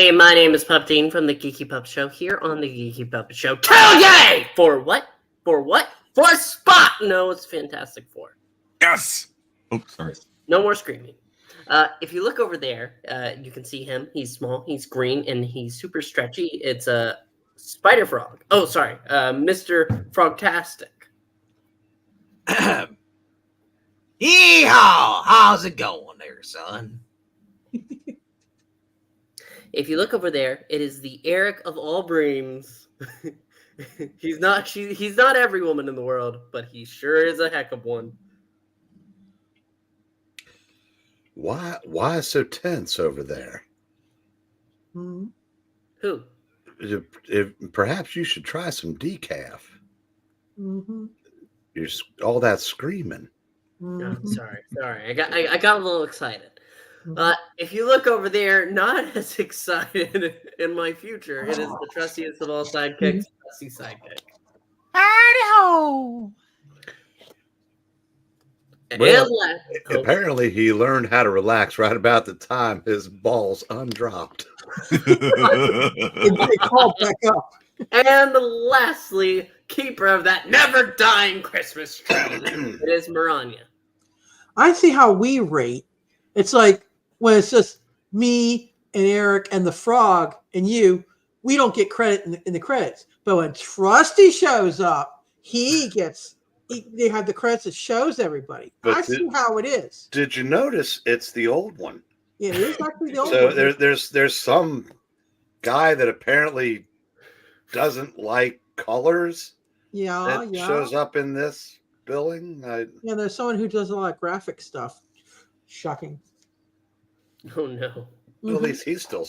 everybody, my name is Pupteen from the Geeky Pup Show here on the Geeky Pup Show. Tell yay! For what? For what? For Spot! No, it's Fantastic Four. Yes! Oh, sorry. No more screaming. If you look over there, you can see him. He's small, he's green, and he's super stretchy. It's a spider frog. Oh, sorry. Mr. Frogtastic. Yeehaw! How's it going there, son? If you look over there, it is the Eric of all brains. He's not every woman in the world, but he sure is a heck of one. Why so tense over there? Who? Perhaps you should try some decaf. Mm-hmm. You're all that screaming. No, sorry. I got a little excited. If you look over there, not as excited in my future, it is the trustiest of all sidekicks, trusty sidekick. Howdy-ho! Well, apparently he learned how to relax right about the time his balls undropped. They called back up. And lastly, keeper of that never-dying Christmas tree, it is Maranya. I see how we rate. It's like when it's just me and Eric and the frog and you, we don't get credit in the credits. But when Trusty shows up, they have the credits that shows everybody. But I see how it is. Did you notice it's the old one? Yeah, it is actually the old So one. there's some guy that apparently doesn't like colors. Yeah. Shows up in this billing. Yeah, there's someone who does a lot of graphic stuff. Shocking. Oh no. Well, at least he's still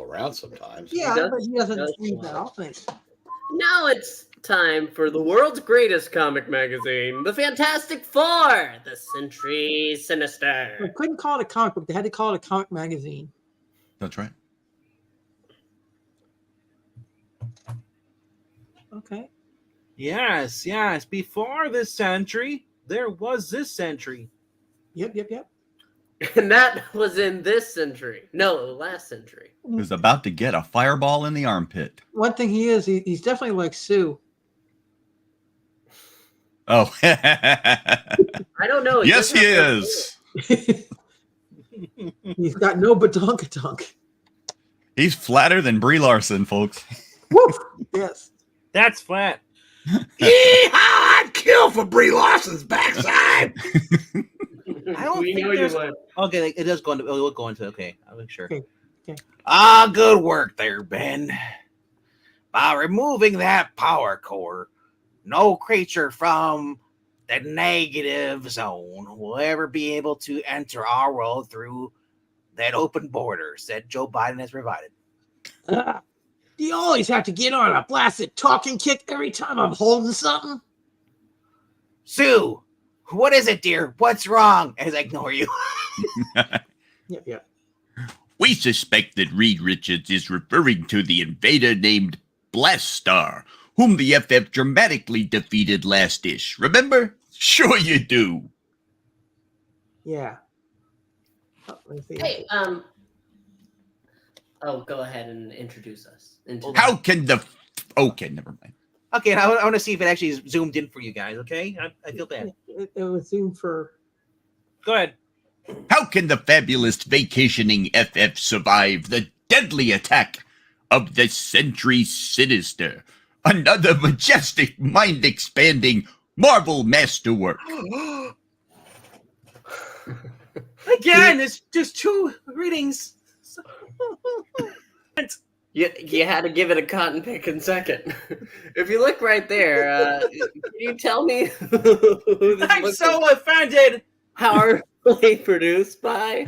around sometimes. Yeah, but he doesn't read that often. Now it's time for the world's greatest comic magazine, the Fantastic Four, the Sentry Sinister. They couldn't call it a comic book. They had to call it a comic magazine. That's right. Okay. Yes. Before this century, there was this century. Yep. And that was in this century. No, last century. He was about to get a fireball in the armpit. One thing he is, he's definitely like Sue. Oh. I don't know. Yes, he is. He's got no badonkadonk. He's flatter than Brie Larson, folks. Woo! Yes. That's flat. Yeehaw! I'd kill for Brie Larson's backside. I don't We think know you there's... would. Okay, it does go into. We'll go into. Okay, I'll make sure. Okay. Good work there, Ben. By removing that power core, no creature from the negative zone will ever be able to enter our world through that open border, said Joe Biden has provided. You always have to get on a blasted talking kick every time I'm holding something. Sue, what is it, dear? What's wrong? As I ignore you. Yeah. We suspect that Reed Richards is referring to the invader named Blastar, whom the FF dramatically defeated last-ish. Remember? Sure you do. Yeah. Oh, let me see. Hey, oh, go ahead and introduce us. How can the... Okay, never mind. Okay, I want to see if it actually is zoomed in for you guys, okay? I feel bad. It was zoomed for... Go ahead. How can the fabulous vacationing FF survive the deadly attack of the Sentry Sinister? Another majestic, mind-expanding Marvel masterwork. Again, it's just two readings. You had to give it a cotton picking second. If you look right there, can you tell me who this I'm book so was offended. powerfully produced by?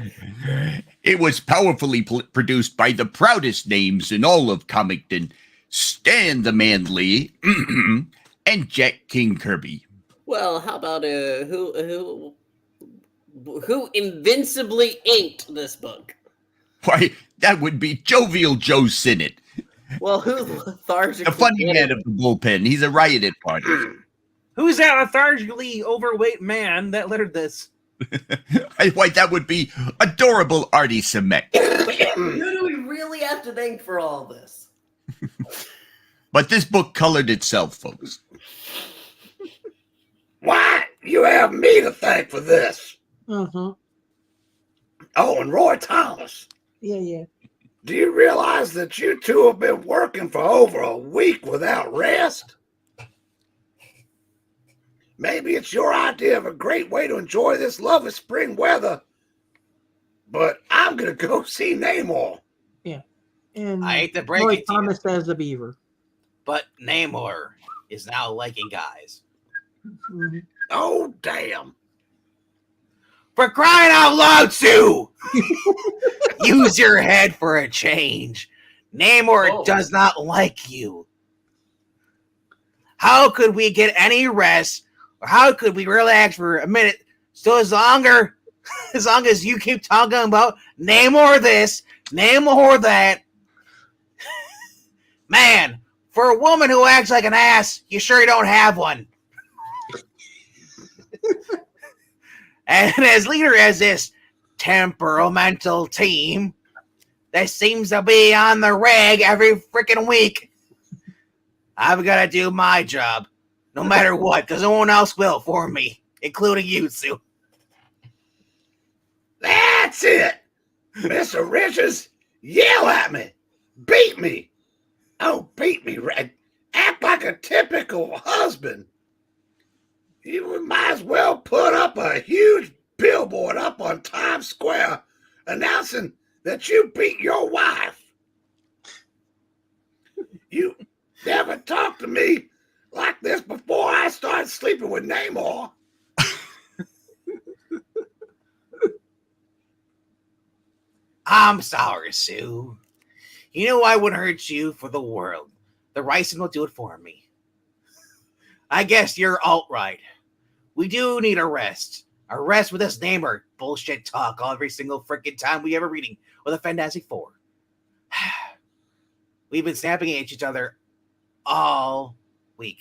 It was powerfully produced by the proudest names in all of Comicton, Stan the Man Lee and Jack King Kirby. Well, how about who invincibly inked this book? Why, that would be Jovial Joe Sinnott, Well, who lethargically the funny man of the bullpen. He's a riot at parties. Who's that lethargically overweight man that lettered this? Why, that would be adorable Artie Semek. Who do we really have to thank for all this. But this book colored itself, folks. Why, you have me to thank for this. Uh-huh. Oh, and Roy Thomas. Yeah. Do you realize that you two have been working for over a week without rest? Maybe it's your idea of a great way to enjoy this lovely spring weather, but I'm going to go see Namor. Yeah. And I hate to break Roy it to you, Thomas as the beaver. but Namor is now liking guys. Mhm. Oh, damn. For crying out loud, Sue! Use your head for a change. Namor does not like you. How could we get any rest, or how could we relax for a minute? So as long as you keep talking about Namor this, Namor that, man, for a woman who acts like an ass, you sure don't have one. And as leader of this temperamental team that seems to be on the rag every freaking week, I've got to do my job, no matter what, because no one else will for me, including you, Sue. That's it. Mr. Richards, yell at me. Beat me. Oh, beat me, Red. Act like a typical husband. You might as well put up a huge billboard up on Times Square announcing that you beat your wife. You never talked to me like this before I started sleeping with Namor. I'm sorry, Sue. You know I wouldn't hurt you for the world. The ricin will do it for me. I guess you're alt-right. We do need a rest. A rest with this Namor bullshit talk every single freaking time we ever reading with a Fantastic Four. We've been snapping at each other all week.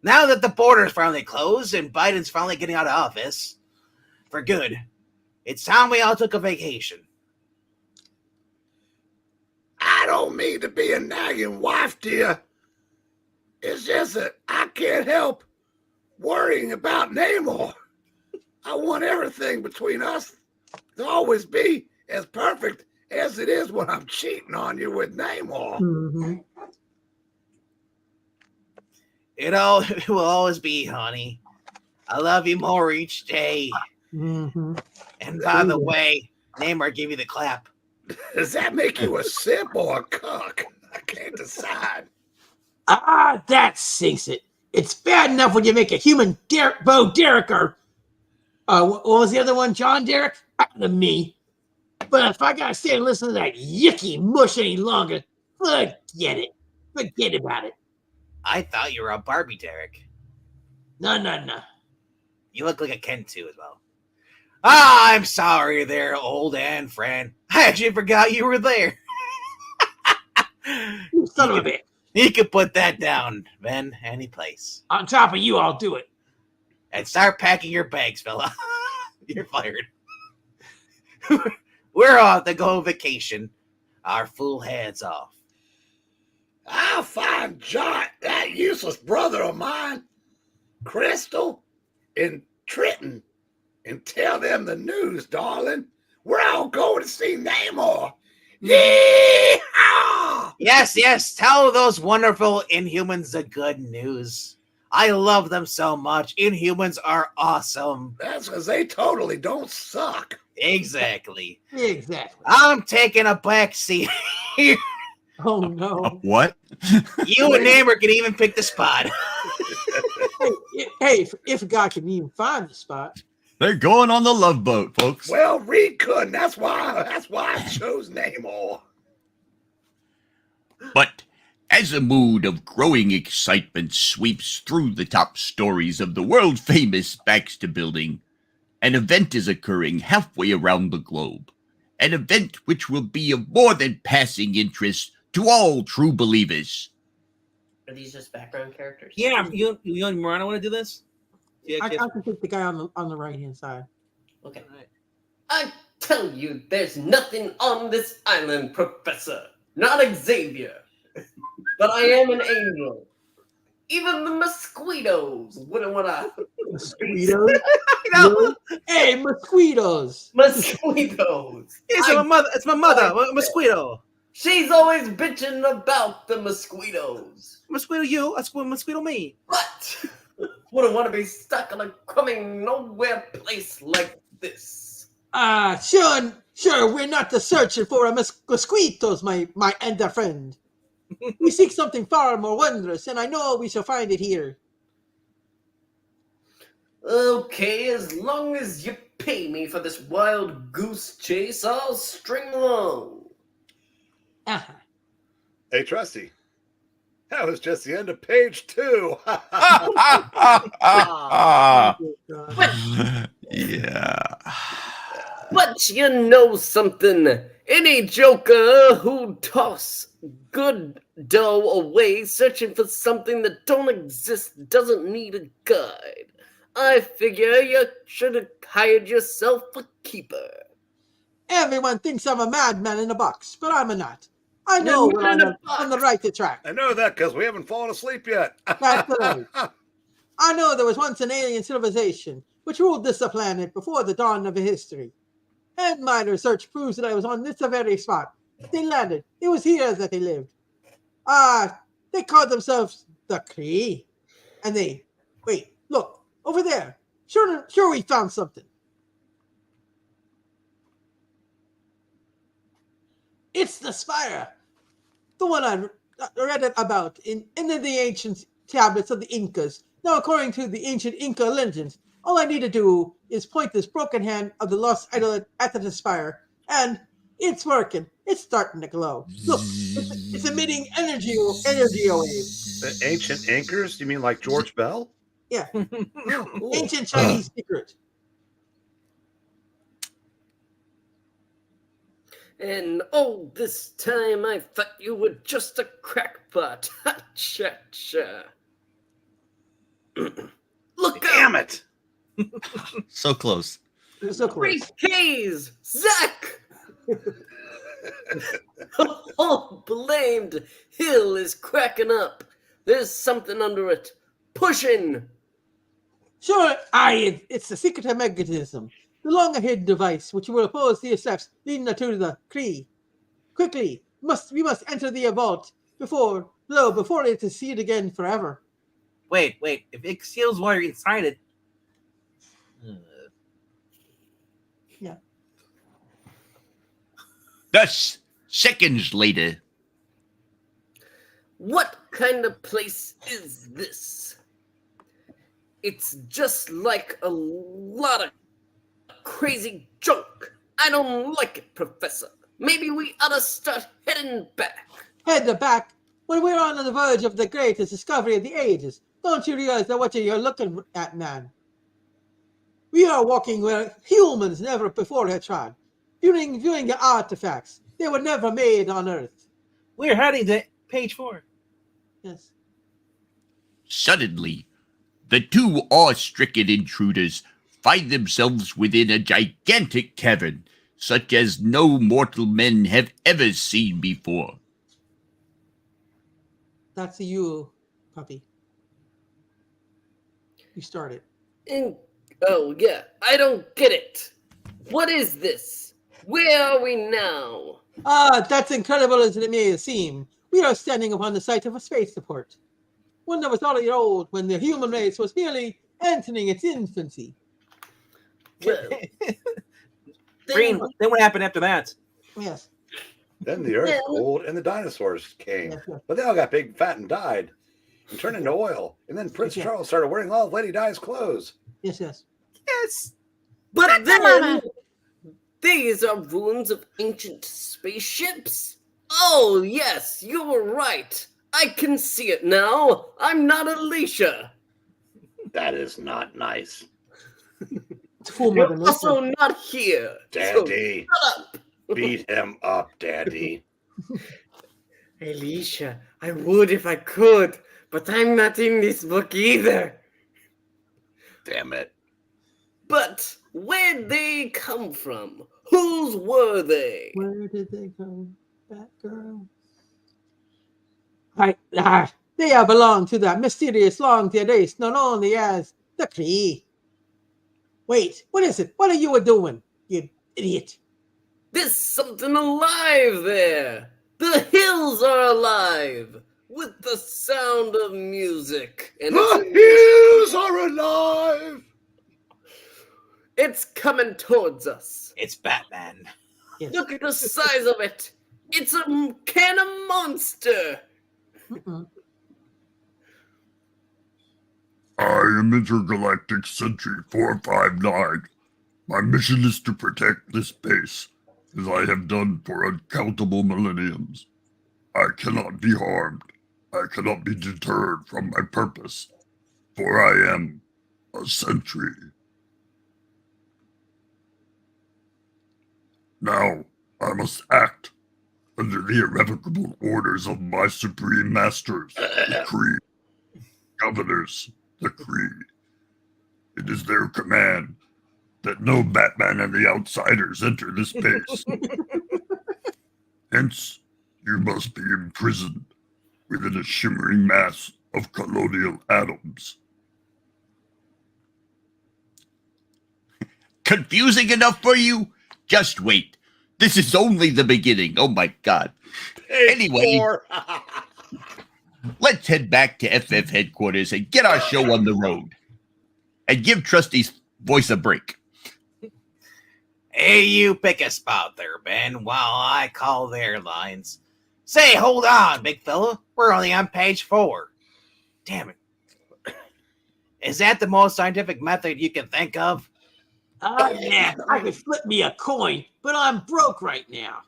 Now that the border's finally closed and Biden's finally getting out of office for good, it's time we all took a vacation. I don't mean to be a nagging wife, dear. It's just that I can't help worrying about Namor. I want everything between us to always be as perfect as it is when I'm cheating on you with Namor. Mm-hmm. It will always be, honey. I love you more each day. Mm-hmm. And by the way, Namor gave you the clap. Does that make you a simp or a cuck? I can't decide. Ah, that sinks it. It's bad enough when you make a human Bo Derek or what was the other one? John Derek? Out of me. But if I gotta sit and listen to that yucky mush any longer, forget it. Forget about it. I thought you were a Barbie, Derek. No. You look like a Ken too as well. Ah, I'm sorry there, old and friend. I actually forgot you were there. You son of a bitch. You can put that down, Ben, any place. On top of you, I'll do it. And start packing your bags, fella. You're fired. We're off to go vacation. Our full heads off. I'll find John, that useless brother of mine, Crystal, and Trenton, and tell them the news, darling. We're all going to see Namor. Yeehaw! Yes. Tell those wonderful Inhumans the good news. I love them so much. Inhumans are awesome. That's because they totally don't suck. Exactly. I'm taking a back seat here. Oh, no. What? You and Namor can even pick the spot. Hey, if God can even find the spot. They're going on the Love Boat, folks. Well, Reed couldn't. That's why I chose Namor. But as a mood of growing excitement sweeps through the top stories of the world-famous Baxter Building, an event is occurring halfway around the globe. An event which will be of more than passing interest to all true believers. Are these just background characters? Yeah, you and Morano want to do this? I can take the guy on the right hand side. Okay. tell you there's nothing on this island, Professor. Not Xavier. But I am an angel. Even the mosquitoes wouldn't want to. Mosquitoes? No, Really? Hey, mosquitoes! Mosquitoes. it's my mother. It's my mother. Mosquito. She's always bitching about the mosquitoes. Mosquito you. That's what mosquito me. But wouldn't want to be stuck in a coming nowhere place like this. Sure, we're not searching for mosquitoes, my ender friend. We seek something far more wondrous, and I know we shall find it here. Okay, as long as you pay me for this wild goose chase, I'll string along. Uh-huh. Hey, Trusty. That was just the end of page 2. Yeah. But you know something? Any joker who toss good dough away searching for something that don't exist doesn't need a guide. I figure you should have hired yourself a keeper. Everyone thinks I'm a madman in a box, but I'm not. I know You're when not in I'm a box. on the right track. I know that because we haven't fallen asleep yet. That's right. I know there was once an alien civilization which ruled this planet before the dawn of history. And my research proves that I was on this very spot. They landed. It was here that they lived. They called themselves the Kree. And wait, look, over there. Sure we found something. It's the spire. The one I read about in the ancient tablets of the Incas. Now, according to the ancient Inca legends, all I need to do is point this broken hand of the lost idol at the spire, and it's working. It's starting to glow. Look, it's emitting energy waves. The ancient anchors? You mean like George Bell? Yeah, Oh, cool. ancient Chinese secret. And oh, this time I thought you were just a crackpot. Ha cha cha. Look Damn out! it! So close. It's so close. Great K's! Zach! Oh, blamed hill is cracking up. There's something under it. Pushing. Sure, it's the secret mechanism. The long-hidden device which will oppose the steps leading to the Kree. Quickly, we must enter the vault before it is sealed again forever. Wait. If it seals while you're inside it. Yeah. Thus, seconds later. What kind of place is this? It's just like a lot of crazy junk. I don't like it, Professor. Maybe we ought to start heading back. Head back when we're on the verge of the greatest discovery of the ages. Don't you realize that what you're looking at, man? We are walking where humans never before had trod. Viewing the artifacts. They were never made on Earth. We're heading to page 4. Yes. Suddenly, the two awe-stricken intruders find themselves within a gigantic cavern, such as no mortal men have ever seen before. That's you, puppy. You started. Oh, yeah, I don't get it. What is this? Where are we now? That's incredible as it may seem. We are standing upon the site of a spaceport. One that was already old when the human race was merely entering its infancy. Well, Green, then what happened after that? Yes. Then the earth Yeah. cooled and the dinosaurs came. Yes, yes. But they all got big, fat, and died and turned into oil. And then Prince Yeah. Charles started wearing all of Lady Di's clothes. Yes, yes. Yes. but then these are ruins of ancient spaceships. Oh, yes, you were right. I can see it now. I'm not Alicia. That is not nice. It's full more You're than also this. not here. So Daddy, shut up. beat him up, Daddy. Alicia, I would if I could, but I'm not in this book either. Damn it. But where'd they come from? Whose were they? Where did they go, Batgirl? They belong to that mysterious long-dead race known only as the Kree. Wait, what is it? What are you doing, you idiot? There's something alive there. The hills are alive with the sound of music. And The hills are alive. it's coming towards us. It's Batman. Yes. Look at the size of it. It's a can of monster. Mm-mm. I am Intergalactic Sentry 459. My mission is to protect this base, as I have done for uncountable millenniums. I cannot be harmed. I cannot be deterred from my purpose, for I am a sentry. Now, I must act under the irrevocable orders of my supreme masters, the Kree. Governors, the Kree. It is their command that no Batman and the outsiders enter this base. Hence, you must be imprisoned within a shimmering mass of colonial atoms. Confusing enough for you? Just wait. This is only the beginning. Oh my God. Anyway, let's head back to FF headquarters and get our show on the road. And give Trusty's voice a break. Hey, you pick a spot there, Ben, while I call the airlines. Say, hold on, big fella. We're only on page 4. Damn it. Is that the most scientific method you can think of? Yeah, I could flip me a coin, but I'm broke right now.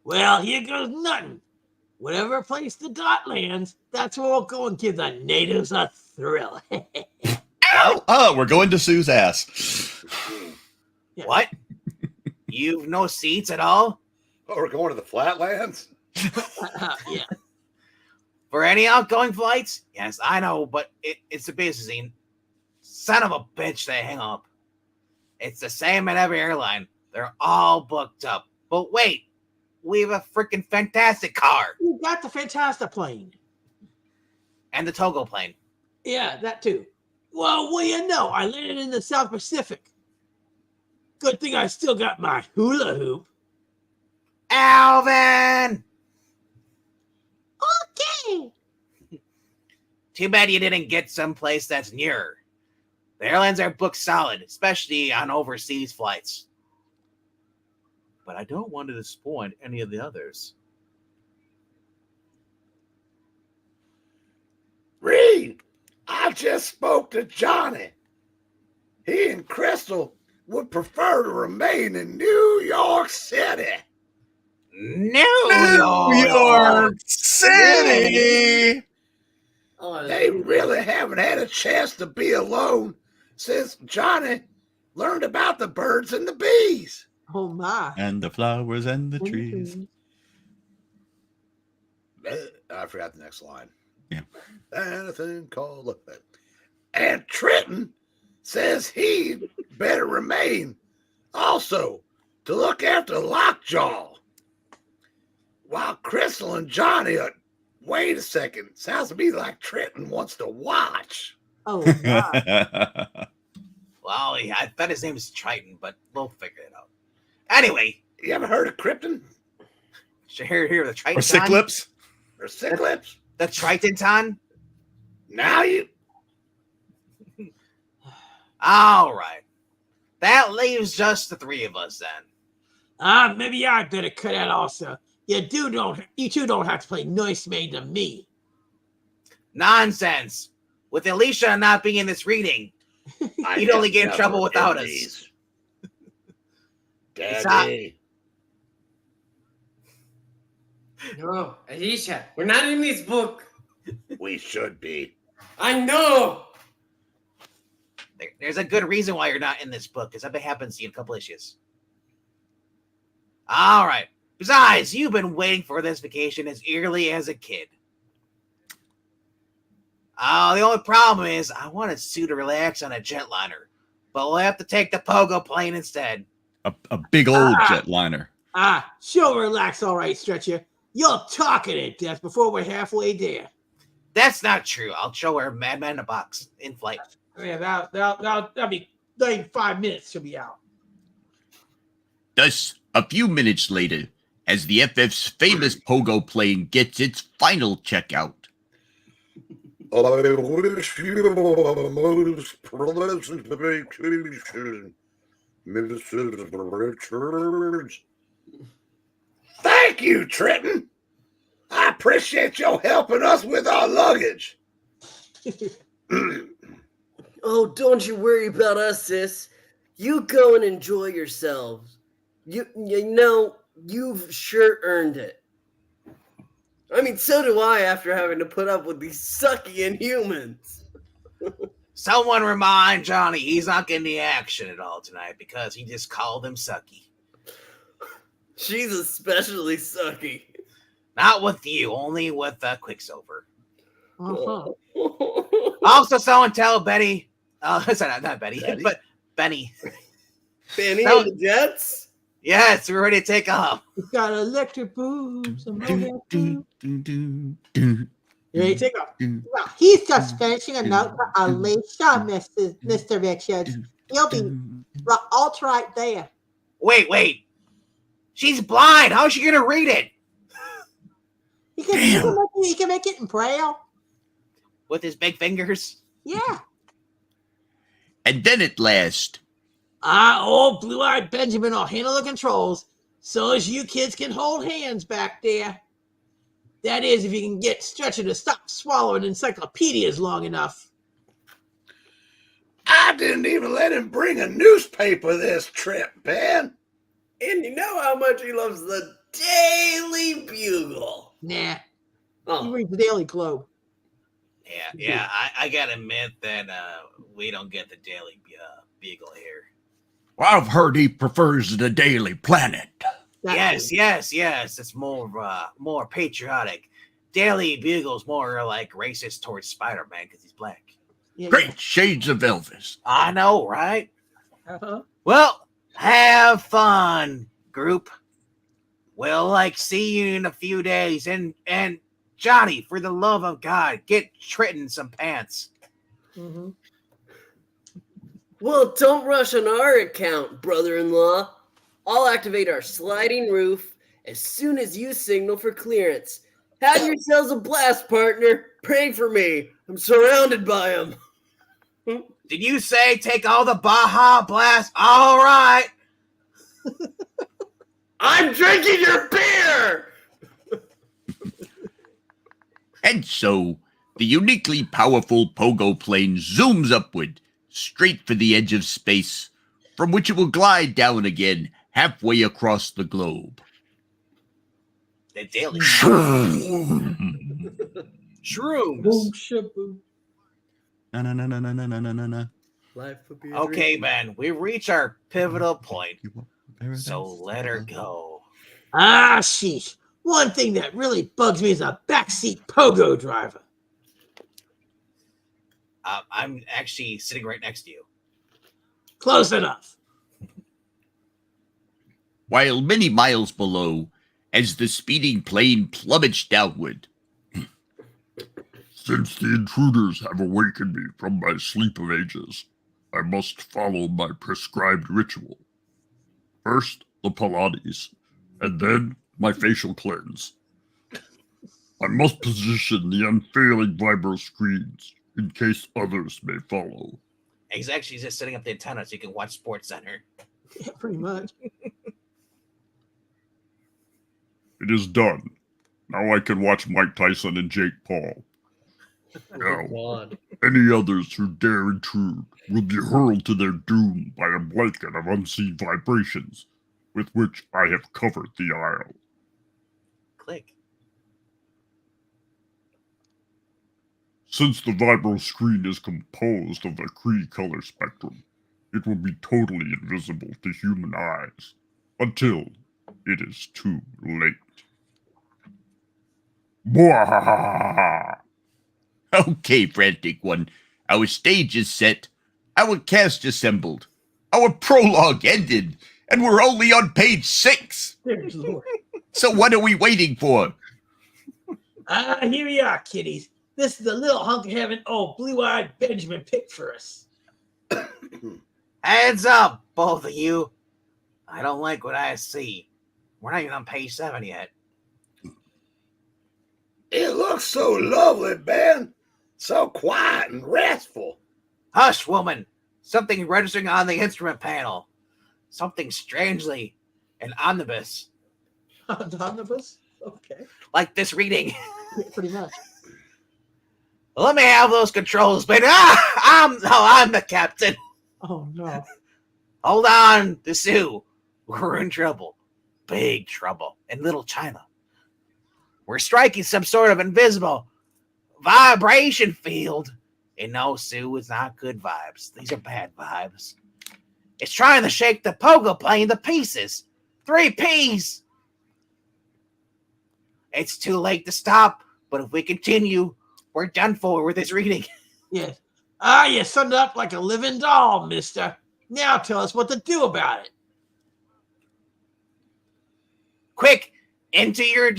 Well, here goes nothing. Whatever place the dot lands, that's where we'll go and give the natives a thrill. Oh, we're going to Sue's ass. Yeah. What? You've no seats at all? Oh, we're going to the Flatlands? Yeah. For any outgoing flights? Yes, I know, but it's a busy scene. Son of a bitch, they hang up. It's the same at every airline. They're all booked up. But wait, we have a freaking fantastic car. You got the Fantastic plane. And the Togo plane. Yeah, that too. Well, what do you know? I landed in the South Pacific. Good thing I still got my hula hoop. Alvin! Okay. Too bad you didn't get someplace that's nearer. The airlines are booked solid, especially on overseas flights. But I don't want to disappoint any of the others. Reed, I just spoke to Johnny. He and Crystal would prefer to remain in New York City. New York City! Oh, They really haven't had a chance to be alone since Johnny learned about the birds and the bees. Oh my. And the flowers and the trees. I forgot the next line. Yeah. Anything called look at. And Trenton says he better remain also to look after Lockjaw. While Crystal and Johnny are, wait a second, sounds to me like Trenton wants to watch. Oh my. Well, yeah, I thought his name was Triton, but we'll figure it out. Anyway, You ever heard of Krypton should hear the Triton. Or Cyclops? or Cyclops? The Triton. Now you All right. That leaves just the three of us then. Maybe I better cut out also. You two don't have to play nursemaid to me. Nonsense. With Alicia not being in this reading, you'd only get in trouble without us. Daddy. No, Alicia, we're not in this book. We should be. I know. There's a good reason why you're not in this book, because that happens to you in a couple issues. All right. Besides, you've been waiting for this vacation as eagerly as a kid. The only problem is I wanted Sue to relax on a jetliner, but we'll have to take the pogo plane instead. A big old jetliner. She'll relax, all right, Stretcher. You'll talk it to death before we're halfway there. That's not true. I'll show her Madman in a box in flight. Yeah, that'll be like 5 minutes. She'll be out. Thus, a few minutes later, as the FF's famous pogo plane gets its final checkout. I wish you a most pleasant vacation, Mrs. Richards. Thank you, Trenton. I appreciate you helping us with our luggage. Oh, don't you worry about us, sis. You go and enjoy yourselves. You know, you've sure earned it. I mean, so do I after having to put up with these sucky Inhumans. Someone remind Johnny he's not getting the action at all tonight because he just called him sucky. She's especially sucky. Not with you, only with Quicksilver. Uh-huh. Also, someone tell Betty. Sorry, not Betty, but Benny. Benny and the Jets? Yes, we're ready to take off. We've got electric boobs. You Do. ready to take off? Well, he's just finishing a note for Alicia, Mr. Richards. He'll be all right there. Wait. She's blind. How is she going to read it? He can make it in Braille. With his big fingers? Yeah. And then at last, Old blue-eyed Benjamin will handle the controls so as you kids can hold hands back there. That is, if you can get Stretcher to stop swallowing encyclopedias long enough. I didn't even let him bring a newspaper this trip, Ben. And you know how much he loves the Daily Bugle. Nah. He Oh, reads the Daily Globe. Yeah. I got to admit that we don't get the Daily Bugle here. well, I've heard he prefers the Daily Planet. That's Yes. It's more patriotic. Daily Bugle's more like racist towards Spider-Man because he's black. Yeah, Great shades of Elvis. I know, right? Uh-huh. Well, have fun, group. We'll see you in a few days. And Johnny, for the love of God, get Trenton some pants. Mm-hmm. well, don't rush on our account, brother-in-law. I'll activate our sliding roof as soon as you signal for clearance. Have yourselves a blast, partner. Pray for me. I'm surrounded by them. Did you say take all the Baja Blast? All right. I'm drinking your beer! And so, the uniquely powerful pogo plane zooms upward, straight for the edge of space, from which it will glide down again halfway across the globe. The Daily Na Shrooms. Boom, shaboom. na na na na na na na na. Life would be a Okay, dream. man, we reach our pivotal point. So let her go. Sheesh. One thing that really bugs me is a backseat pogo driver. I'm actually sitting right next to you. Close enough. While many miles below, as the speeding plane plummets downward. Since the intruders have awakened me from my sleep of ages, I must follow my prescribed ritual. First, the Pilates, and then my facial cleanse. I must position the unfailing vibro screens in case others may follow. He's actually just setting up the antenna so you can watch Sports Center. Yeah, pretty much. It is done. Now I can watch Mike Tyson and Jake Paul. Now, God. any others who dare intrude will be hurled to their doom by a blanket of unseen vibrations with which I have covered the aisle. Click. Since the vibro screen is composed of the Kree color spectrum, it will be totally invisible to human eyes until it is too late. Mwahaha! Okay, Frantic One, our stage is set. Our cast assembled. Our prologue ended, and we're only on page 6. Dear Lord. So what are we waiting for? Here we are, kiddies. This is the little hunk of heaven old blue-eyed Benjamin picked for us. Heads up, both of you. I don't like what I see. We're not even on page 7 yet. It looks so lovely, Ben. So quiet and restful. Hush, woman. Something registering on the instrument panel. Something strangely an omnibus. An omnibus? Okay. Like this reading. Yeah, pretty much. Let me have those controls, Ben. I'm the captain. Oh, no. Hold on, the Sioux. We're in trouble. Big trouble. In Little China. We're striking some sort of invisible vibration field. And no, Sue, it's not good vibes. These are bad vibes. It's trying to shake the pogo plane to pieces. 3 Ps. It's too late to stop, but if we continue, we're done for with this reading. Yes. You summed up like a living doll, mister. Now tell us what to do about it. Quick, into your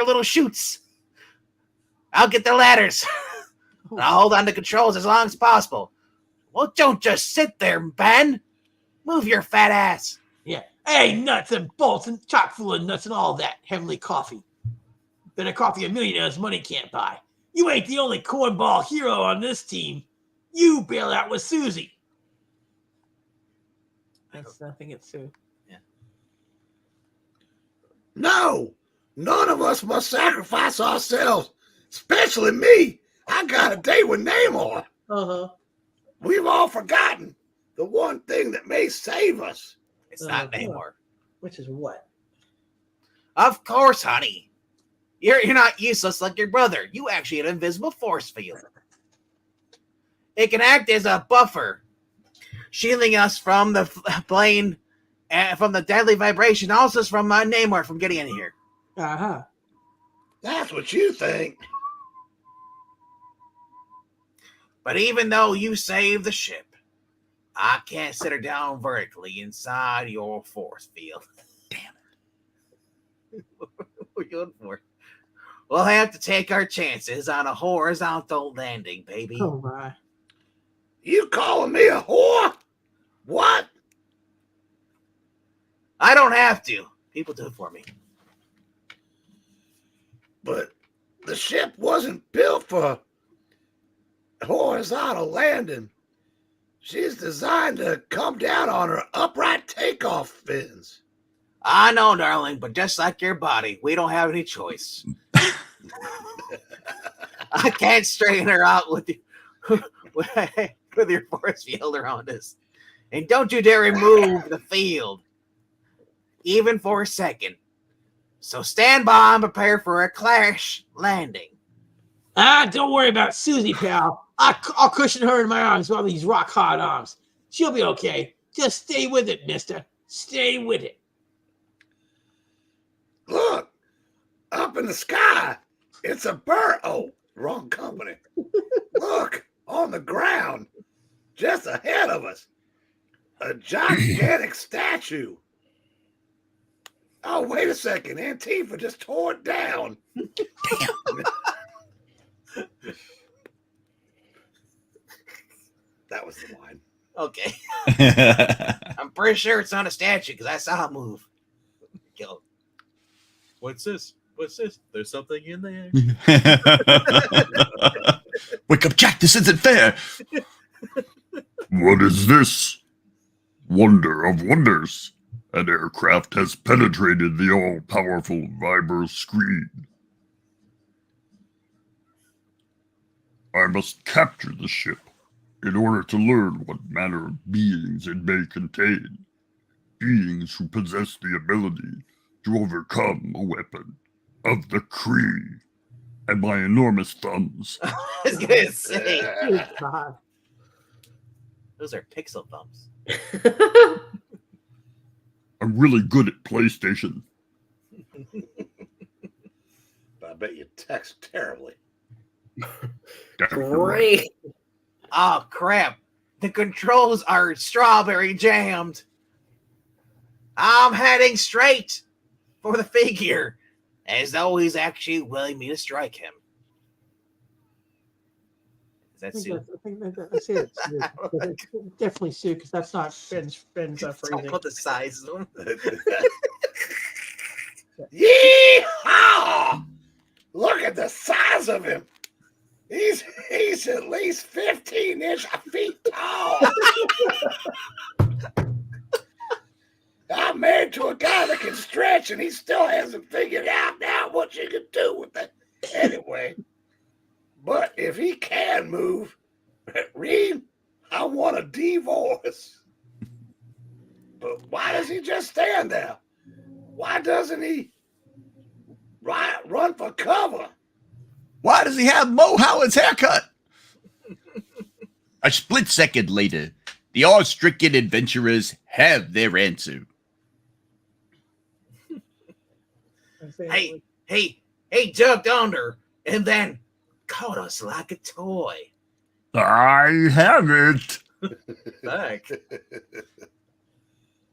little chutes. I'll get the ladders. And I'll hold on to controls as long as possible. Well, don't just sit there, Ben. Move your fat ass. Yeah. Hey, nuts and bolts and chock full of nuts and all that heavenly coffee. Better coffee a millionaire's money can't buy. You ain't the only cornball hero on this team. You bail out with Susie. That's nothing. It's Sue. Yeah. No, none of us must sacrifice ourselves, especially me. I got a date with Namor. Uh-huh. We've all forgotten the one thing that may save us. It's not Namor. Which is what? Of course, honey. You're not useless like your brother. You actually have an invisible force field. It can act as a buffer, shielding us from the plane and from the deadly vibration, also from Namor from getting in here. Uh-huh. That's what you think. But even though you saved the ship, I can't sit her down vertically inside your force field. Damn it. What are we going for? We'll have to take our chances on a horizontal landing, baby. Oh, my. You calling me a whore? What? I don't have to. People do it for me. But the ship wasn't built for horizontal landing. She's designed to come down on her upright takeoff fins. I know, darling, but just like your body, we don't have any choice. I can't straighten her out with your force field around us. And don't you dare remove the field, even for a second. So stand by and prepare for a crash landing. Don't worry about Susie, pal. I'll cushion her in my arms while these rock-hard arms. She'll be okay. Just stay with it, mister. Stay with it. Look, up in the sky, it's a bird. Oh, wrong company. Look, on the ground, just ahead of us, a gigantic statue. Oh, wait a second. Antifa just tore it down. That was the line. Okay. I'm pretty sure it's not a statue because I saw it move. Kill. What's this? What's this? There's something in there. Wake up, Jack. This isn't fair. What is this? Wonder of wonders. An aircraft has penetrated the all-powerful Viber screen. I must capture the ship in order to learn what manner of beings it may contain. Beings who possess the ability to overcome a weapon of the Kree and my enormous thumbs. I was gonna say Good God. those are pixel thumbs. I'm really good at PlayStation. I bet you text terribly. Damn, you're right. Great. Oh crap! The controls are strawberry jammed. I'm heading straight for the figure, as though he's actually willing me to strike him. Is that Sue? I think that's it. Definitely Sue, because that's not Ben's Talk phrasing. about the size of him. Yeehaw! Look at the size of him. He's at least 15 feet tall. I'm married to a guy that can stretch, and he still hasn't figured out now what you can do with it. Anyway, but if he can move, Reed, I want a divorce. But why does he just stand there? Why doesn't he run for cover? Why does he have Mo Howard's haircut? A split second later, the awe-stricken adventurers have their answer. Hey, ducked under and then caught us like a toy. I have it. Back.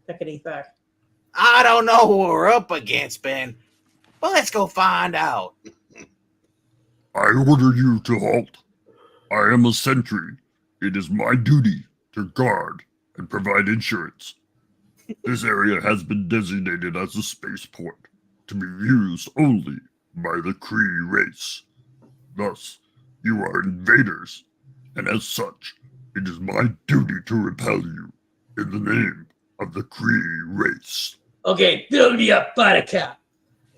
Peckety back. I don't know who we're up against, Ben, but let's go find out. I order you to halt. I am a sentry. It is my duty to guard and provide insurance. This area has been designated as a spaceport to be used only by the Kree race. Thus, you are invaders, and as such, it is my duty to repel you in the name of the Kree race. Okay, build me up, Buttercup.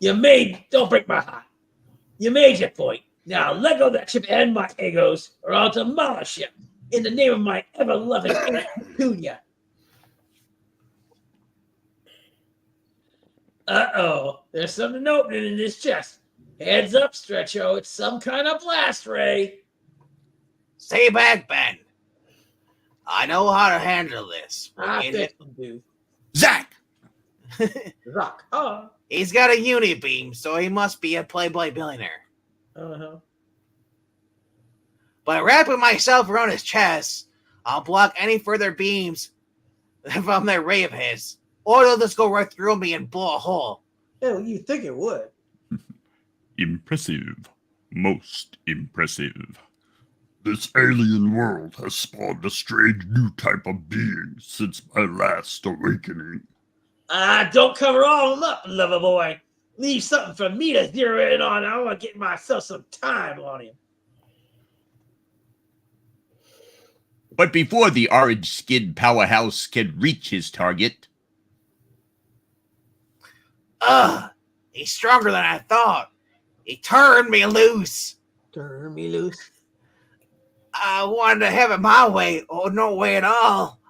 Don't break my heart. You made your point. Now let go of that ship and my egos, or I'll demolish you in the name of my ever-loving Aunt Petunia. Uh-oh, there's something opening in this chest. Heads up, Stretcho, it's some kind of blast ray. Stay back, Ben. I know how to handle this. I bet you do. Zach! Rock. Oh. He's got a unibeam, so he must be a Playboy billionaire. Uh-huh. By wrapping myself around his chest, I'll block any further beams from that ray of his, or they'll just go right through me and blow a hole. Yeah, you think it would. Impressive. Most impressive. This alien world has spawned a strange new type of being since my last awakening. Don't cover all of them up, lover boy. Leave something for me to zero in on. I want to get myself some time on him. But before the orange-skinned powerhouse can reach his target... He's stronger than I thought. He turned me loose. Turn me loose. I wanted to have it my way, or no way at all.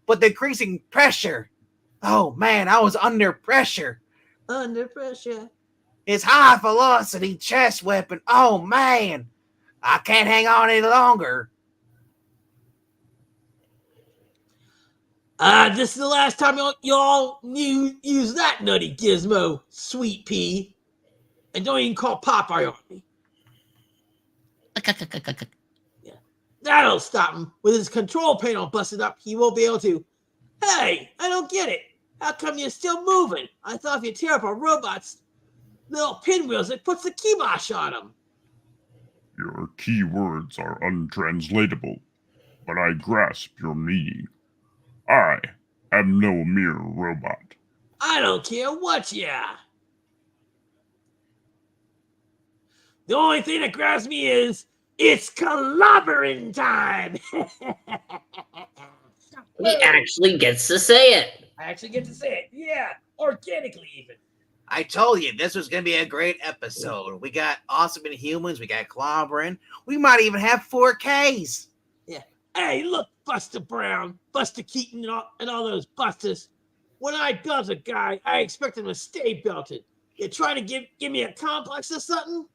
But the increasing pressure. Oh, man, I was under pressure. Under pressure. His high velocity chest weapon. Oh, man. I can't hang on any longer. This is the last time y'all use that nutty gizmo, sweet pea. And don't even call Popeye on me. Yeah. That'll stop him. With his control panel busted up, he won't be able to. Hey, I don't get it. How come you're still moving? I thought if you tear up a robot's little pinwheels, it puts the kibosh on them. Your key words are untranslatable, but I grasp your meaning. I am no mere robot. I don't care what you are. The only thing that grabs me is it's clobbering time. He actually gets to say it. I actually get to say it. Yeah, organically even. I told you this was going to be a great episode. We got Awesome Inhumans. We got Clobbering. We might even have 4Ks. Yeah. Hey, look, Buster Brown, Buster Keaton, and all those busters. When I belt a guy, I expect him to stay belted. You're trying to give me a complex or something?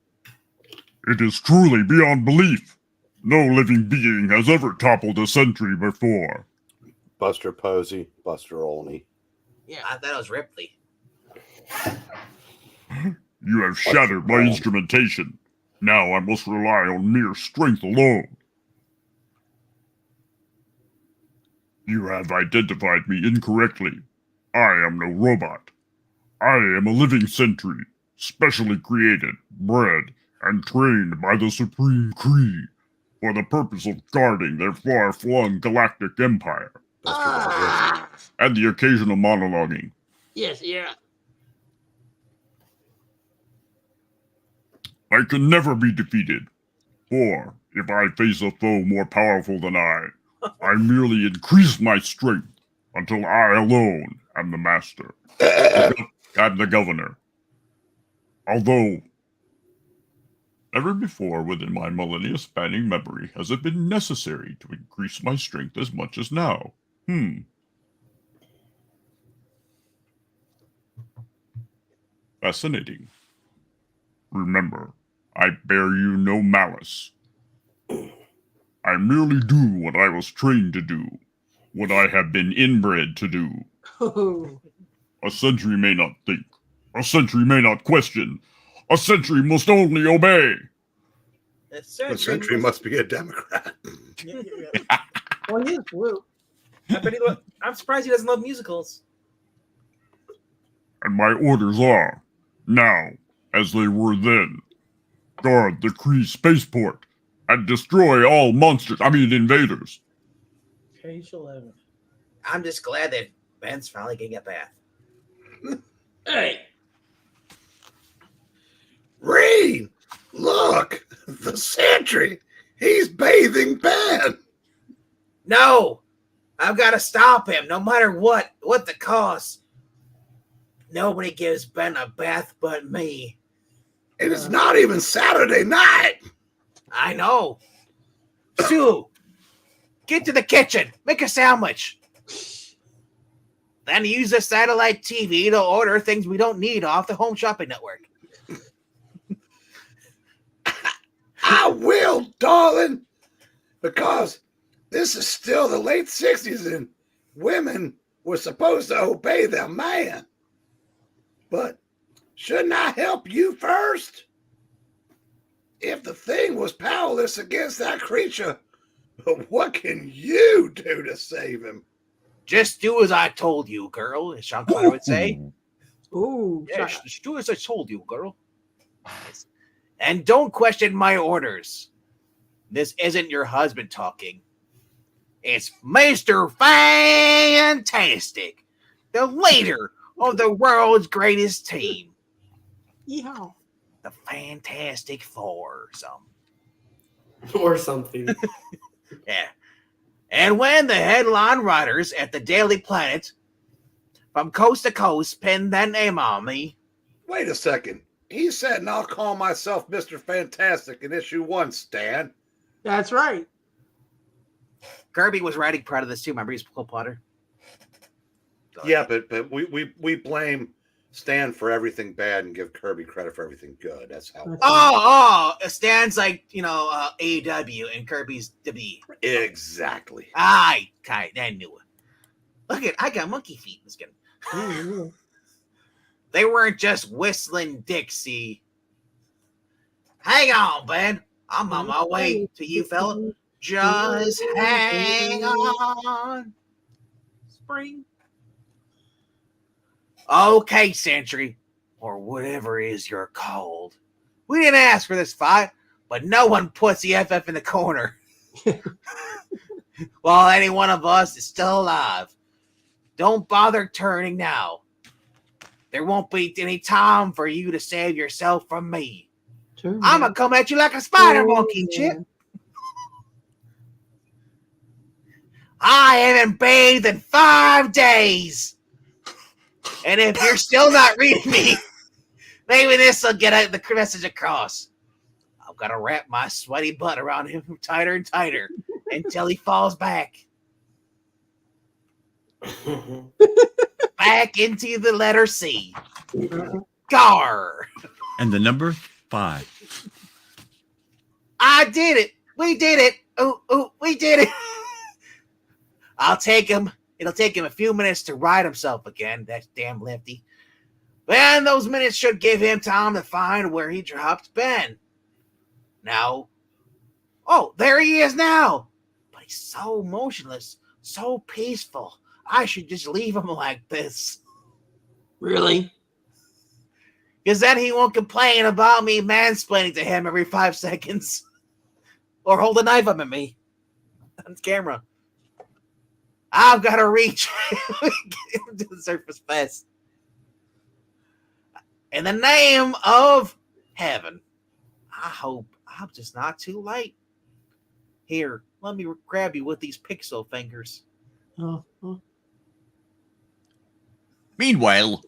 It is truly beyond belief. No living being has ever toppled a sentry before. Buster Posey, Buster Olney. Yeah, I thought it was Ripley. You have shattered my instrumentation. Now I must rely on mere strength alone. You have identified me incorrectly. I am no robot. I am a living sentry, specially created, bred, and trained by the Supreme Kree for the purpose of guarding their far-flung galactic empire. And the occasional monologuing. Yes, yeah. I can never be defeated, for if I face a foe more powerful than I merely increase my strength until I alone am the master. I'm the governor. Although, never before within my millennia-spanning memory has it been necessary to increase my strength as much as now. Fascinating. Remember, I bear you no malice. I merely do what I was trained to do, what I have been inbred to do. A sentry may not think. A sentry may not question. A sentry must only obey. A sentry must be a Democrat. Well, he is blue. I'm surprised he doesn't love musicals. And my orders are, now, as they were then, guard the Kree spaceport and destroy all invaders. Page 11. I'm just glad that Ben's finally getting a bath. Hey, Reed, look, the sentry. He's bathing Ben. No, I've got to stop him, no matter what the cost. Nobody gives Ben a bath but me. And it's not even Saturday night. I know. Sue, get to the kitchen. Make a sandwich. Then use the satellite TV to order things we don't need off the Home Shopping Network. I will, darling, because this is still the late 60s and women were supposed to obey their man. But shouldn't I help you first? If the thing was powerless against that creature, what can you do to save him? Just do as I told you, girl, as Sean Connery would say. Ooh, Yes, just do as I told you, girl. And don't question my orders. This isn't your husband talking. It's Mr. Fantastic, the leader of the world's greatest team. yeehaw. The Fantastic Four, Or something. Yeah. And when the headline writers at the Daily Planet from coast to coast pin their name on me. Wait a second. He said, and I'll call myself Mr. Fantastic in issue 1, Stan. That's right. Kirby was writing proud of this too. Remember, he's co-plotter. Yeah, but we blame Stan for everything bad and give Kirby credit for everything good. That's how. Stan's like, AEW and Kirby's WWE. Exactly. I knew it. Look at, I got monkey feet. Let's get Ooh, They weren't just whistling Dixie. Hang on, Ben. I'm on my way to you, fella. Just hang on. Spring. Okay, Sentry, or whatever it is you're called. We didn't ask for this fight, but no one puts the FF in the corner. While any one of us is still alive. Don't bother turning now. There won't be any time for you to save yourself from me. I'm going to come at you like a spider monkey, Chip. I haven't bathed in 5 days. And if you're still not reading me, maybe this will get the message across. I've got to wrap my sweaty butt around him tighter and tighter until he falls back. Back into the letter C. Gar. And the number 5. I did it. We did it. We did it. I'll take him. It'll take him a few minutes to ride himself again, that damn lefty. And those minutes should give him time to find where he dropped Ben. Now, there he is now. But he's so motionless. So peaceful. I should just leave him like this. Really? Because then he won't complain about me mansplaining to him every 5 seconds. Or hold a knife up at me on camera. I've got to reach to the surface fast. In the name of heaven, I hope I'm just not too late. Here, let me grab you with these pixel fingers. Meanwhile,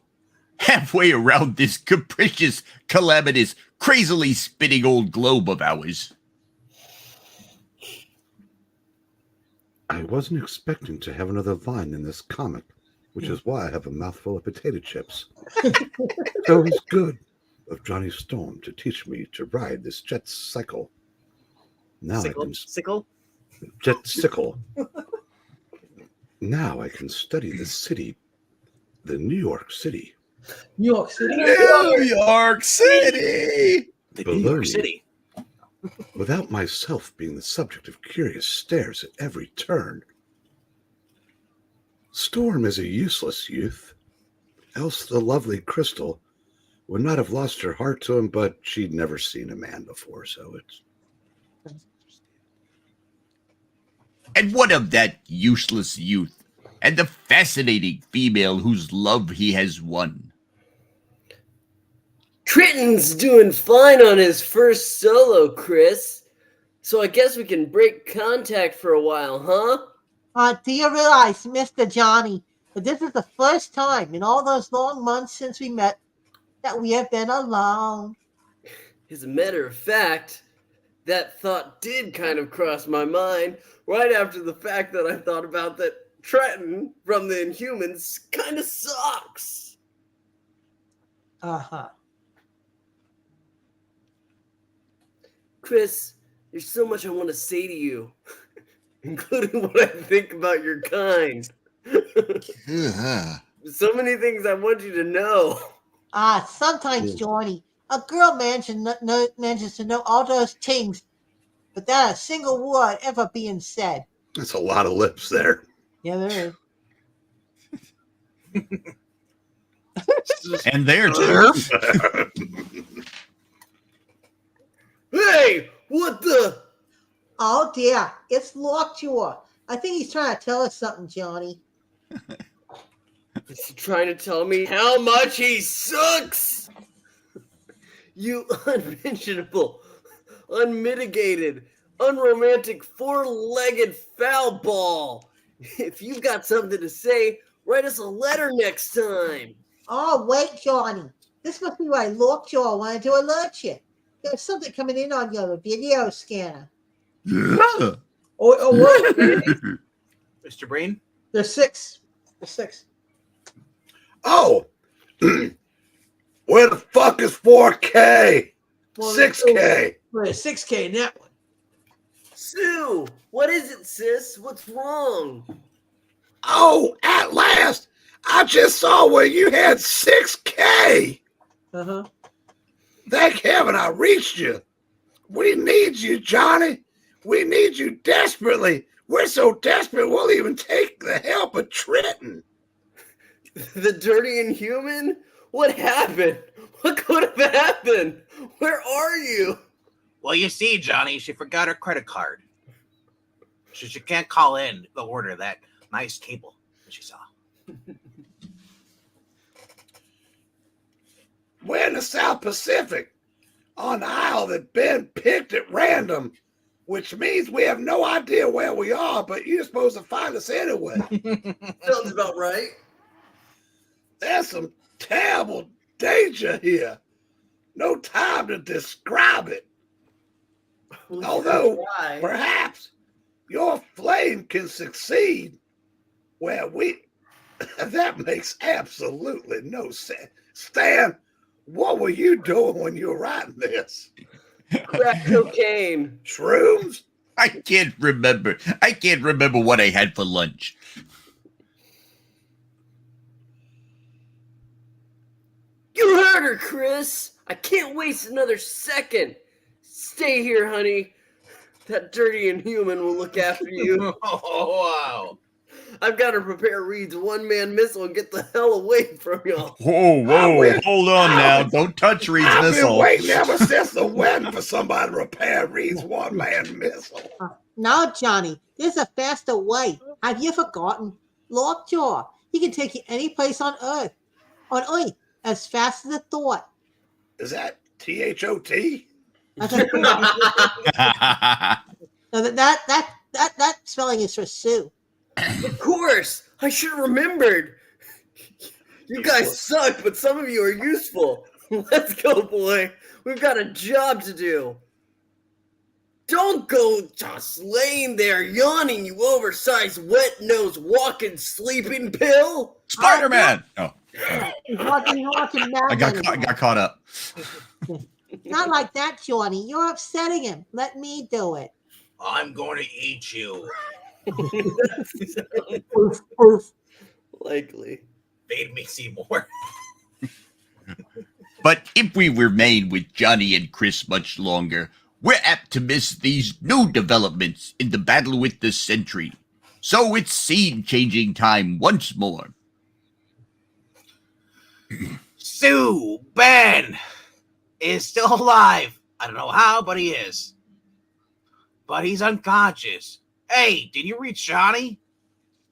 halfway around this capricious, calamitous, crazily spinning old globe of ours. I wasn't expecting to have another line in this comic, which is why I have a mouthful of potato chips. So it's good of Johnny Storm to teach me to ride this jet cycle. Now Sickle? Jet sickle. Now I can study the city, the New York City. New York City. New York City! The Below New York me. City. Without myself being the subject of curious stares at every turn. Storm is a useless youth, else the lovely Crystal would not have lost her heart to him, but she'd never seen a man before, so it's... And what of that useless youth and the fascinating female whose love he has won? Triton's doing fine on his first solo, Chris. So I guess we can break contact for a while, huh? Do you realize, Mr. Johnny, that this is the first time in all those long months since we met that we have been alone? As a matter of fact, that thought did kind of cross my mind right after the fact that I thought about that Triton from the Inhumans kind of sucks. Uh-huh. Chris, there's so much I want to say to you, including what I think about your kind. So many things I want you to know. Sometimes, Johnny, a girl manages to know all those things without a single word ever being said. That's a lot of lips there. Yeah, there is. And there, too. Hey, what the? Oh, dear. It's Lockjaw. I think he's trying to tell us something, Johnny. Is he trying to tell me how much he sucks? You unmentionable, unmitigated, unromantic, four-legged foul ball. If you've got something to say, write us a letter next time. Oh, wait, Johnny. This must be why Lockjaw wanted to alert you. There's something coming in on your video scanner. Yeah. Oh, what? Mr. Brain? There's 6. There's 6. Oh! Where the fuck is 4K? 6K. There's 6K in that one. Sue, what is it, sis? What's wrong? Oh, at last! I just saw where you had 6K. Uh-huh. Thank heaven I reached you. We need you, Johnny. We need you desperately. We're so desperate we'll even take the help of Triton. The dirty Inhuman? What happened? What could have happened? Where are you? Well, you see, Johnny, she forgot her credit card. She can't call in the order that nice cable that she saw. We're in the South Pacific on the isle that Ben picked at random, which means we have no idea where we are, but you're supposed to find us anyway. Sounds about right. There's some terrible danger here. No time to describe it. Although, perhaps your flame can succeed where we... That makes absolutely no sense. Stan, what were you doing when you were writing this? Crack cocaine. Shrooms? I can't remember. I can't remember what I had for lunch. You heard her, Chris. I can't waste another second. Stay here, honey. That dirty Inhuman will look after you. Oh, wow. I've got to prepare Reed's one-man missile and get the hell away from y'all. Whoa, hold on now. Don't touch Reed's I've missile. been waiting ever since the wedding for somebody to repair Reed's one-man missile. No, Johnny, there's a faster way. Have you forgotten? Lockjaw. He can take you any place on Earth. As fast as a thought. Is that THOT? As a thought. No, that spelling is for Sue. Of course, I should have remembered. You guys suck, but some of you are useful. Let's go, boy. We've got a job to do. Don't go just laying there yawning, you oversized, wet-nosed, walking, sleeping pill. Spider-Man! Oh, Walking I got caught up. Not like that, Johnny. You're upsetting him. Let me do it. I'm going to eat you. Likely. Made me see more. But if we remain with Johnny and Chris much longer, we're apt to miss these new developments in the battle with the Sentry. So it's scene-changing time once more. Sue, Ben is still alive. I don't know how, but he is. But he's unconscious. Hey, did you reach Johnny?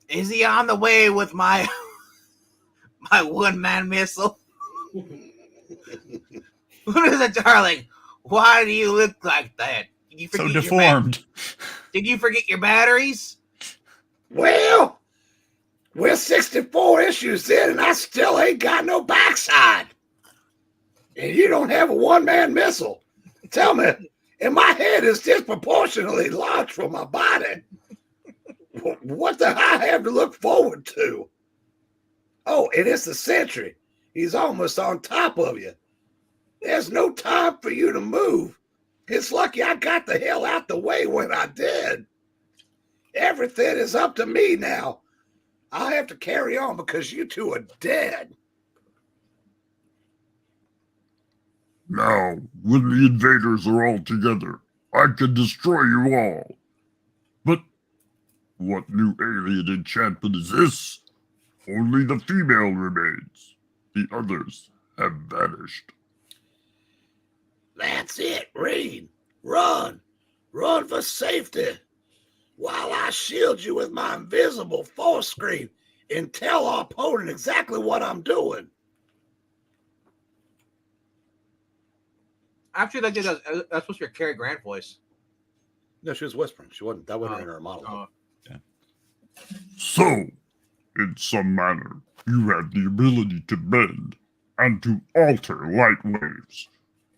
Is he on the way with my one-man missile? What is it, darling? Why do you look like that? Did you forget So deformed. Did you forget your batteries? Well, we're 64 issues in, and I still ain't got no backside. And you don't have a one-man missile. Tell me, and my head is disproportionately large for my body. What the hell I have to look forward to? Oh, and it's the Sentry. He's almost on top of you. There's no time for you to move. It's lucky I got the hell out the way when I did. Everything is up to me now. I'll have to carry on because you two are dead. Now, when the invaders are all together, I can destroy you all. But what new alien enchantment is this? Only the female remains. The others have vanished. That's it, Reed. Run. Run for safety. While I shield you with my invisible force screen and tell our opponent exactly what I'm doing. Actually, that's supposed to be your Cary Grant voice. No, she was whispering. She wasn't. That wasn't in her monologue. So, in some manner, you have the ability to bend and to alter light waves,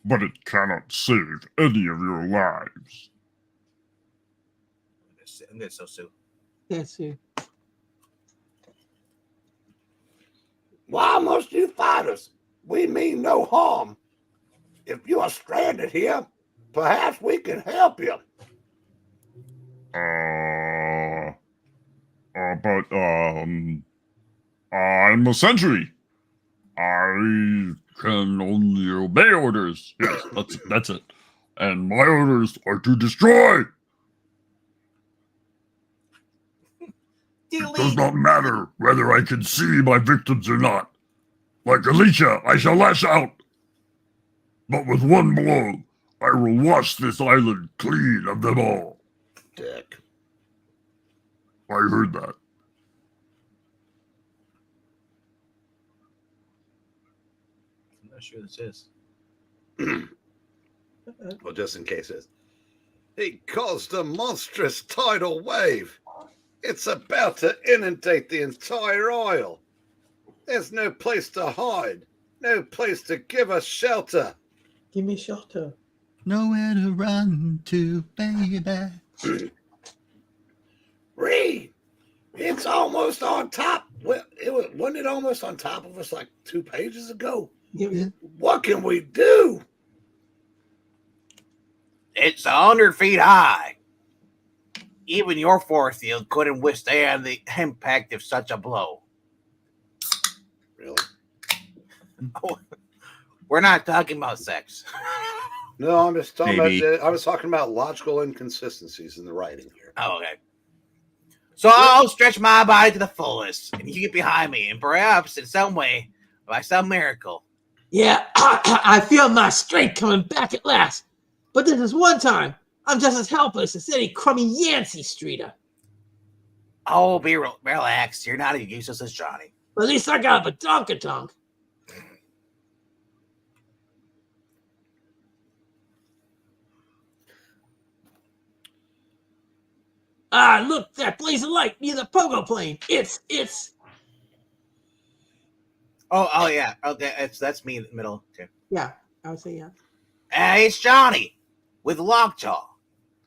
but it cannot save any of your lives. I'm good, so Sue. Yes, Sue. Why must you fight us? We mean no harm. If you are stranded here, perhaps we can help you. I'm a sentry. I can only obey orders. Yes, that's it. And my orders are to destroy. It does not matter whether I can see my victims or not. Like Alicia, I shall lash out. But with one blow, I will wash this island clean of them all. Dick. I heard that. I'm not sure this is. Well, just in case it's. He caused a monstrous tidal wave. It's about to inundate the entire isle. There's no place to hide. No place to give us shelter. Give me shelter. Nowhere to run to, baby. Reed, it's almost on top. Well, wasn't it almost on top of us like 2 pages ago? Yeah. What can we do? It's 100 feet high. Even your force field couldn't withstand the impact of such a blow. Really? We're not talking about sex. No, I'm just talking Maybe. about. I was talking about logical inconsistencies in the writing here. Oh, okay. So I'll stretch my body to the fullest, and you get behind me, and perhaps in some way, by some miracle. Yeah, I feel my strength coming back at last. But this is one time I'm just as helpless as any crummy Yancey streeter. Oh, be relaxed. You're not as useless as Johnny. But at least I got a badonka-donk. Ah, look, that blaze of light near the pogo plane. It's. Oh yeah. Okay, that's me in the middle too. Yeah, I would say yeah. Hey, it's Johnny with Lockjaw,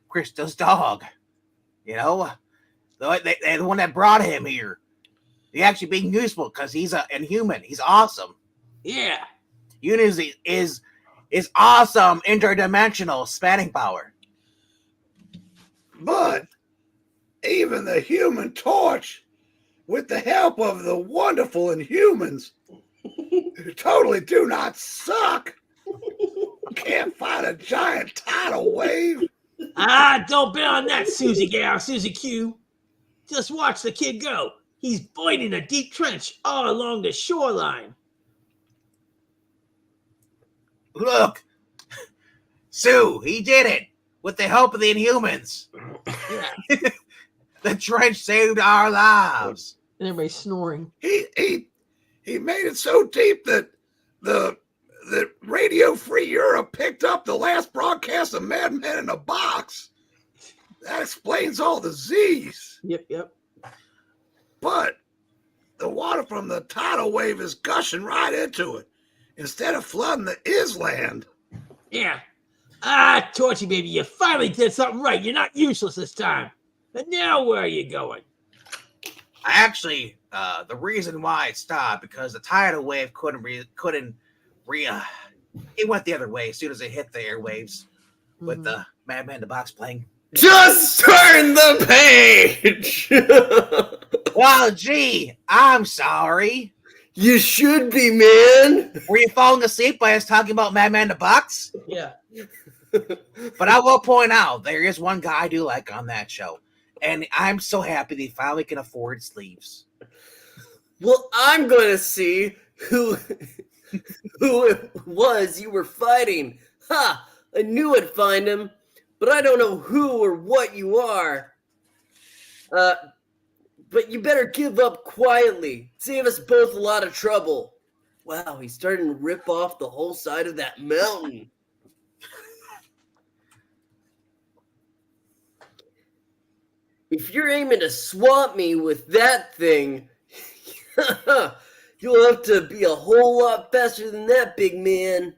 Krista's dog. You know, the one that brought him here. He's actually being useful because he's an inhuman. He's awesome. Yeah. Unity is awesome interdimensional spanning power. But even the Human Torch, with the help of the wonderful Inhumans, who totally do not suck, can't fight a giant tidal wave. Ah, don't bet on that, Susie Gal, Susie Q. Just watch the kid go. He's voiding a deep trench all along the shoreline. Look, Sue, he did it with the help of the Inhumans. Yeah. The trench saved our lives. And everybody's snoring. He made it so deep that the Radio Free Europe picked up the last broadcast of Mad Men in a Box. That explains all the Z's. Yep. But the water from the tidal wave is gushing right into it instead of flooding the island. Yeah. Ah, Torchy baby, you finally did something right. You're not useless this time. And now where are you going? Actually, the reason why it stopped because the tidal wave it went the other way as soon as it hit the airwaves with the Madman in the Box playing. Just turn the page! Well, gee, I'm sorry. You should be, man! Were you falling asleep by us talking about Madman in the Box? Yeah. But I will point out, there is one guy I do like on that show. And I'm so happy they finally can afford sleeves. Well, I'm going to see who it was you were fighting. Ha! I knew I'd find him, but I don't know who or what you are. But you better give up quietly. Save us both a lot of trouble. Wow, he's starting to rip off the whole side of that mountain. If you're aiming to swamp me with that thing, you'll have to be a whole lot faster than that, big man.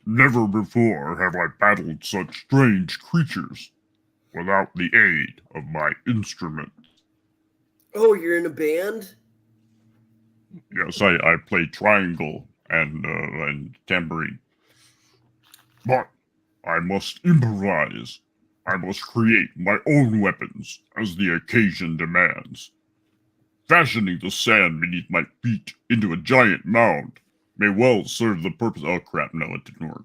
Never before have I battled such strange creatures without the aid of my instrument. Oh, you're in a band? Yes, I play triangle and tambourine. But I must improvise. I must create my own weapons as the occasion demands. Fashioning the sand beneath my feet into a giant mound may well serve the purpose. Oh crap, no, it didn't work.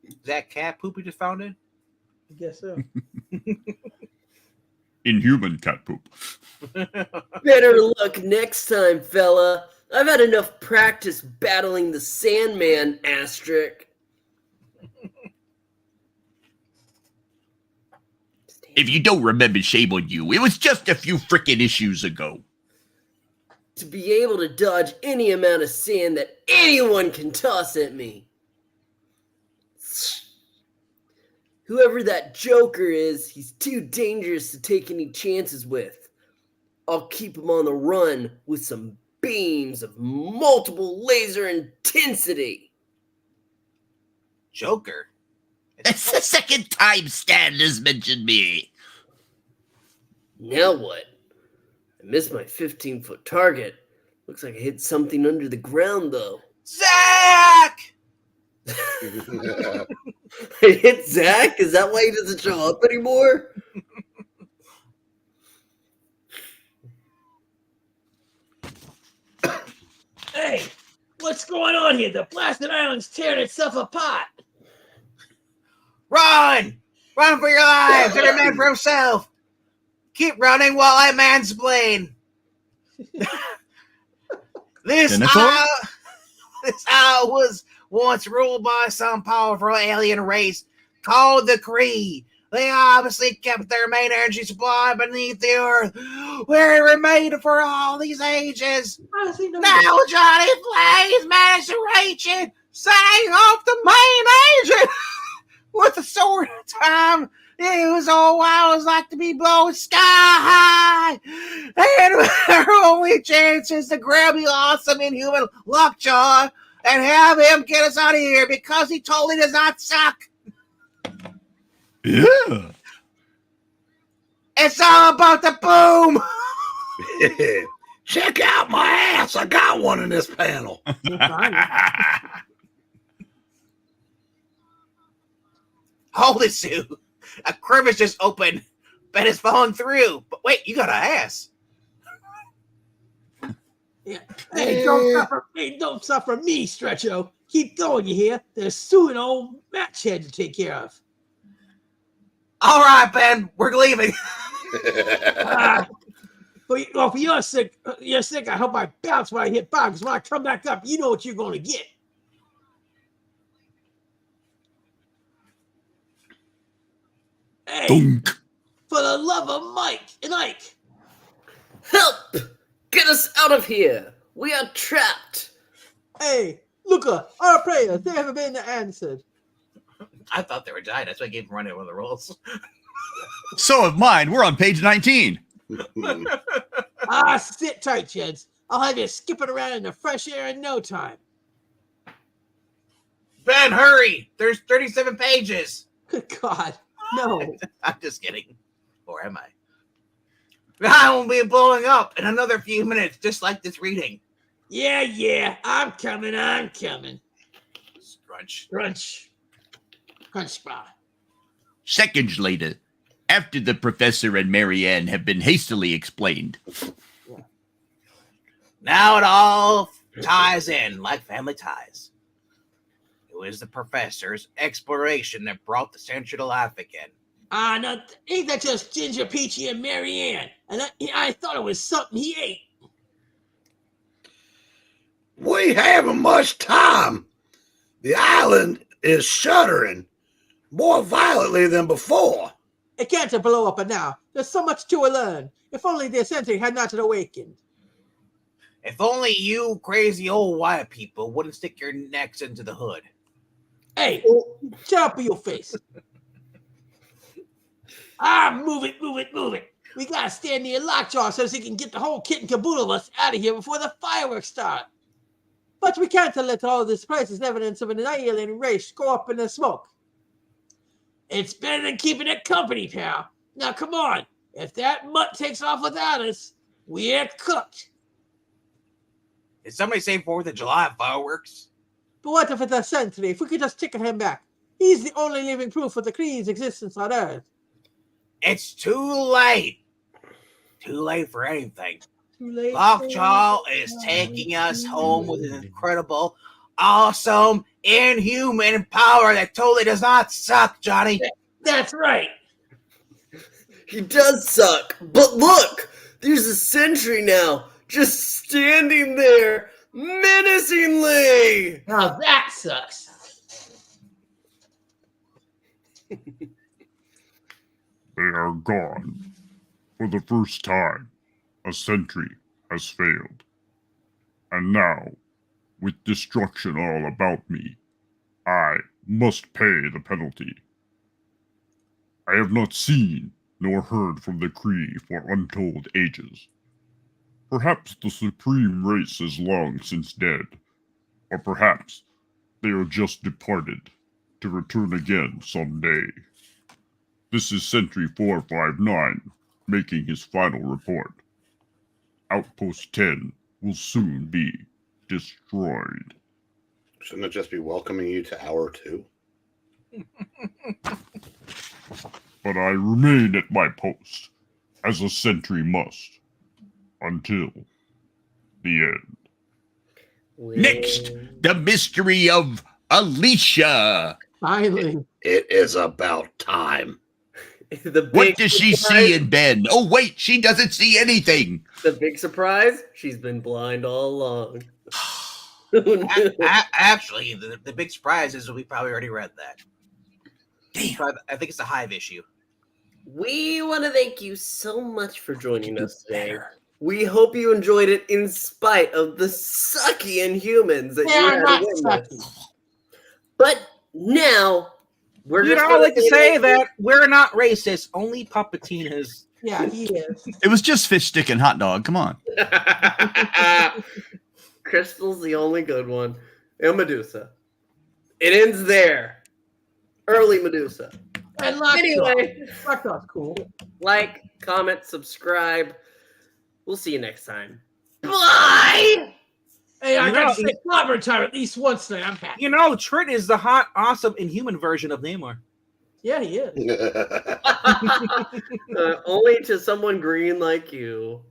Is that cat poop you just found in? I guess so. Inhuman cat poop. Better luck next time, fella. I've had enough practice battling the Sandman, asterisk. If you don't remember, shame on you. It was just a few frickin' issues ago. To be able to dodge any amount of sand that anyone can toss at me. Whoever that Joker is, he's too dangerous to take any chances with. I'll keep him on the run with some beams of multiple laser intensity. Joker? That's the second time Stan has mentioned me. Now what? I missed my 15-foot target. Looks like I hit something under the ground, though. Zach! I hit Zach? Is that why he doesn't show up anymore? Hey, what's going on here? The blasted island's tearing itself apart. Run! Run for your lives! Every man for himself! Keep running while I mansplain! This isle was once ruled by some powerful alien race called the Kree. They obviously kept their main energy supply beneath the earth, where it remained for all these ages. Now Johnny Blaze managed to reach it, setting off the main engine with the sword of time. It was all I was like to be blown sky high. And our only chance is to grab the awesome inhuman Lockjaw and have him get us out of here because he totally does not suck. Yeah. It's all about the boom. Check out my ass. I got one in this panel. Hold it, Sue. A crevice just opened. Ben is falling through. But wait, you got an ass. Yeah. Hey, don't suffer me, Stretcho. Keep going, you hear? There's Sue and old Match Head to take care of. All right, Ben, we're leaving. For your sake, I hope I bounce when I hit bottom, because when I come back up, you know what you're going to get. Hey, Dunk. for the love of Mike and Ike. Help! Get us out of here! We are trapped! Hey, Luca, our prayers, they haven't been answered. I thought they were dying. That's why I gave him running one of the rolls. So have mine. We're on page 19. Sit tight, Jeds. I'll have you skipping around in the fresh air in no time. Ben, hurry! There's 37 pages. Good God, no. I'm just kidding. Or am I? I will be blowing up in another few minutes, just like this reading. Yeah, I'm coming. Crunch. Crunch bar. Seconds later, after the professor and Marianne have been hastily explained. Now it all ties in like family ties. It was the professor's exploration that brought the Sentry to life again. No, ain't that just Ginger, Peachy, and Marianne? And I thought it was something he ate. We haven't much time. The island is shuddering more violently than before. It can't blow up now. There's so much to learn. If only the Sentry had not awakened. If only you crazy old white people wouldn't stick your necks into the hood. Hey, shut up with your face. Move it. We gotta stand near Lockjaw so he can get the whole kit and caboodle of us out of here before the fireworks start. But we can't let all this place as evidence of an alien race go up in the smoke. It's better than keeping it company, pal. Now, come on. If that mutt takes off without us, we're cooked. Did somebody say 4th of July fireworks? But what if it's a Sentry? If we could just ticket him back. He's the only living proof of the Kree's existence on Earth. It's too late. Too late for anything. Late Lockjaw is taking us home with an incredible, awesome, inhuman power that totally does not suck, Johnny. That's right. He does suck, but look! There's a Sentry now, just standing there, menacingly! Now that sucks. They are gone. For the first time, a Sentry has failed. And now, with destruction all about me, I must pay the penalty. I have not seen nor heard from the Kree for untold ages. Perhaps the supreme race is long since dead, or perhaps they are just departed to return again someday. This is Sentry 459 making his final report. Outpost 10 will soon be destroyed. Shouldn't it just be welcoming you to hour 2? But I remain at my post, as a Sentry must, until the end. Next, the mystery of Alicia. Finally. It is about time. What does she see in Ben? Oh, wait, she doesn't see anything. The big surprise? She's been blind all along. Actually, the big surprise is we probably already read that. Damn. I think it's a Hive issue. We want to thank you so much for joining us today. We hope you enjoyed it in spite of the sucky Inhumans that you They're had not to witness. sucky. But now we're You'd just all gonna like to say that we're not racist. Only Palpatine is. Yeah, he is. It was just fish stick and hot dog. Come on. Crystal's the only good one. And Medusa. It ends there. Early Medusa. And Lockjaw. Anyway, Lockjaw's cool. like, comment, subscribe. We'll see you next time. Bye! Hey, I You got know, to say clobber time at least once tonight. I'm happy. You know, Trit is the hot, awesome, Inhuman version of Namor. Yeah, he is. Only to someone green like you.